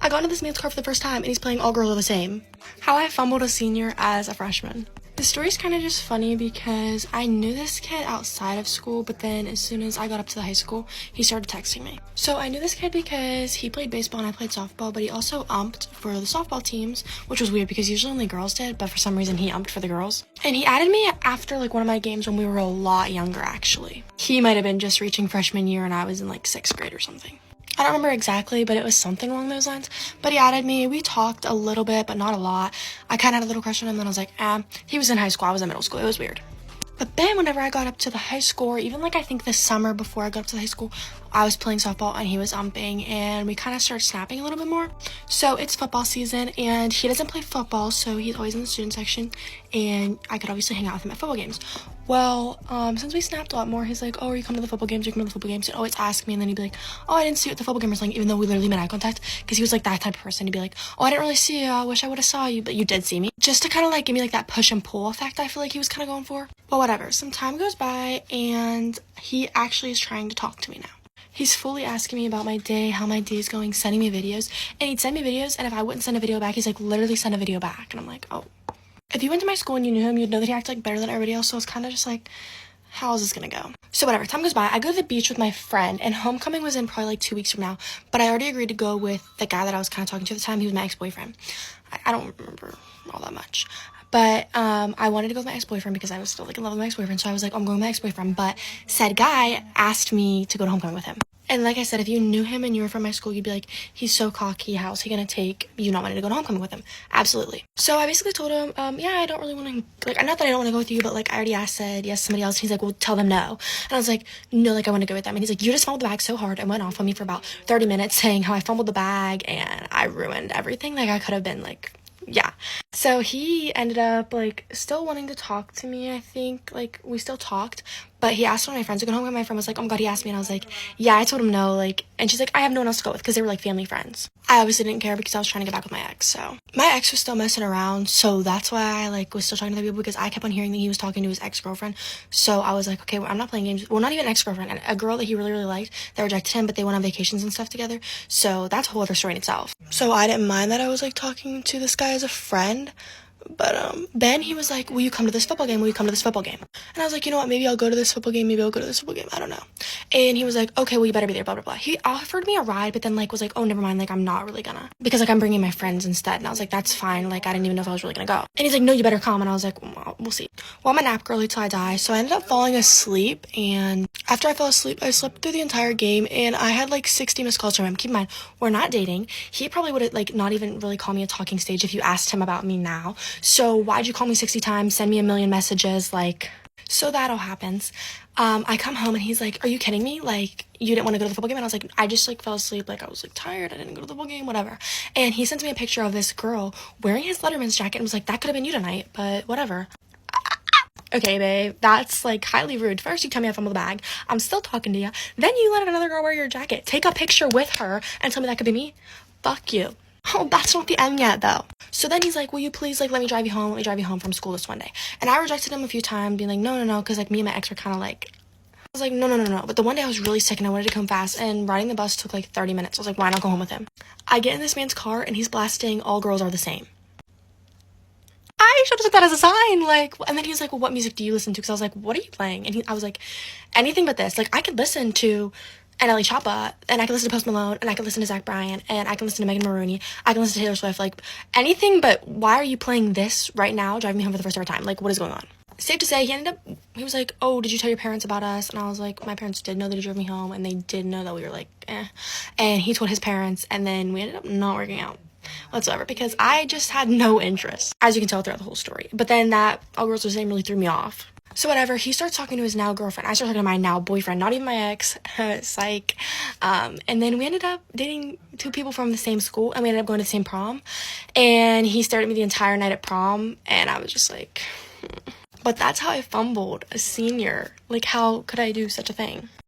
I got into this man's car for the first time and he's playing All Girls Are the Same. How I fumbled a senior as a freshman. The story's kind of just funny because I knew this kid outside of school, but then as soon as I got up to the high school, he started texting me. So I knew this kid because he played baseball and I played softball, but he also umped for the softball teams, which was weird because usually only girls did, but for some reason he umped for the girls. And he added me after like one of my games when we were a lot younger, actually. He might have been just reaching freshman year and I was in like 6th grade or something. I don't remember exactly, but it was something along those lines. But he added me. We talked a little bit, but not a lot. I kind of had a little crush on him, and I was like, He was in high school. I was in middle school. It was weird. But then whenever I got up to the high school, or even like I think this summer before I got up to the high school, I was playing softball and he was umping and we kind of started snapping a little bit more. So it's football season and he doesn't play football, so he's always in the student section and I could obviously hang out with him at football games. Well, since we snapped a lot more, he's like, oh, are you coming to the football games? Are you coming to the football games? He'd always ask me and then he'd be like, oh, I didn't see you at the football game or something, even though we literally made eye contact because he was like that type of person. He'd be like, oh, I didn't really see you. I wish I would have saw you, but you did see me. Just to kind of like give me like that push and pull effect I feel like he was kind of going for. But whatever, some time goes by and he actually is trying to talk to me now. He's fully asking me about my day, how my day is going, sending me videos. And he'd send me videos, and if I wouldn't send a video back, he's like, literally send a video back. And I'm like, oh. If you went to my school and you knew him, you'd know that he acted like better than everybody else. So it's kind of just like, how is this gonna go? So whatever, time goes by. I go to the beach with my friend, and homecoming was in probably like 2 weeks from now. But I already agreed to go with the guy that I was kind of talking to at the time. He was my ex-boyfriend. I don't remember all that much. But I wanted to go with my ex-boyfriend because I was still like in love with my ex-boyfriend. So I was like, I'm going with my ex-boyfriend. But said guy asked me to go to homecoming with him. And like I said, if you knew him and you were from my school, you'd be like, he's so cocky. How's he gonna take you not wanting to go to homecoming with him? Absolutely. So I basically told him, yeah, I don't really want to, like, not that I don't want to go with you, but like I already said yes to somebody else. He's like, well, tell them no. And I was like, no, like I want to go with them. And he's like, you just fumbled the bag so hard and went off on me for about 30 minutes saying how I fumbled the bag and I ruined everything. Like I could have been like, yeah. So he ended up like still wanting to talk to me. I think like we still talked, but he asked one of my friends to go home, and my friend was like, oh my god, he asked me, and I was like, yeah. I told him no, like, and she's like, I have no one else to go with because they were like family friends. I obviously didn't care because I was trying to get back with my ex. So my ex was still messing around, so that's why I like was still talking to other people because I kept on hearing that he was talking to his ex-girlfriend. So I was like, okay, well, I'm not playing games. Well, not even ex-girlfriend, a girl that he really liked that rejected him, but they went on vacations and stuff together. So that's a whole other story in itself. So I didn't mind that I was like talking to this guy as a friend. But then he was like, will you come to this football game? Will you come to this football game? And I was like, you know what, maybe I'll go to this football game, maybe I'll go to this football game, I don't know. And he was like, okay, well, you better be there, blah blah blah. He offered me a ride, but then like was like, oh, never mind, like I'm not really gonna, because like I'm bringing my friends instead. And I was like, that's fine, like I didn't even know if I was really gonna go. And he's like, no, you better come. And I was like, well, we'll see. Well, I'm a nap girly till I die, so I ended up falling asleep. And after I fell asleep, I slept through the entire game, and I had like 60 missed calls from him. Keep in mind, we're not dating. He probably would have like not even really called me a talking stage if you asked him about me now. So why'd you call me 60 times, send me a million messages, like, so that all happens. I come home and he's like, are you kidding me? Like, you didn't want to go to the football game? And I was like, I just like fell asleep, like I was like tired, I didn't go to the football game, whatever. And he sent me a picture of this girl wearing his Letterman's jacket and was like, that could have been you tonight, but whatever. Okay, babe, that's like highly rude. First you tell me I fumbled the bag, I'm still talking to you, then you let another girl wear your jacket, take a picture with her and tell me that could be me? Fuck you. Oh, that's not the end yet though. So then he's like, will you please like let me drive you home from school this one day? And I rejected him a few times, being like, no, because like me and my ex were kind of like, I was like, no. But the one day I was really sick and I wanted to come fast, and riding the bus took like 30 minutes. I was like, why not go home with him? I get in this man's car and he's blasting All Girls Are the Same. I should have took that as a sign, like, and then he was like, well, what music do you listen to? Because I was like, what are you playing? And I was like, anything but this. Like, I could listen to NLE Choppa, and I could listen to Post Malone, and I could listen to Zach Bryan, and I can listen to Megan Maroney, I can listen to Taylor Swift, like, anything but why are you playing this right now, driving me home for the first ever time? Like, what is going on? Safe to say, he was like, oh, did you tell your parents about us? And I was like, my parents did know that he drove me home, and they did know that we were like, eh. And he told his parents, and then we ended up not working out whatsoever because I just had no interest, as you can tell throughout the whole story. But then that All Girls Are the Same really threw me off. So whatever, he starts talking to his now girlfriend. I start talking to my now boyfriend, not even my ex. Psych. And then we ended up dating two people from the same school, and we ended up going to the same prom. And he stared at me the entire night at prom, and I was just like, But that's how I fumbled a senior. Like, how could I do such a thing?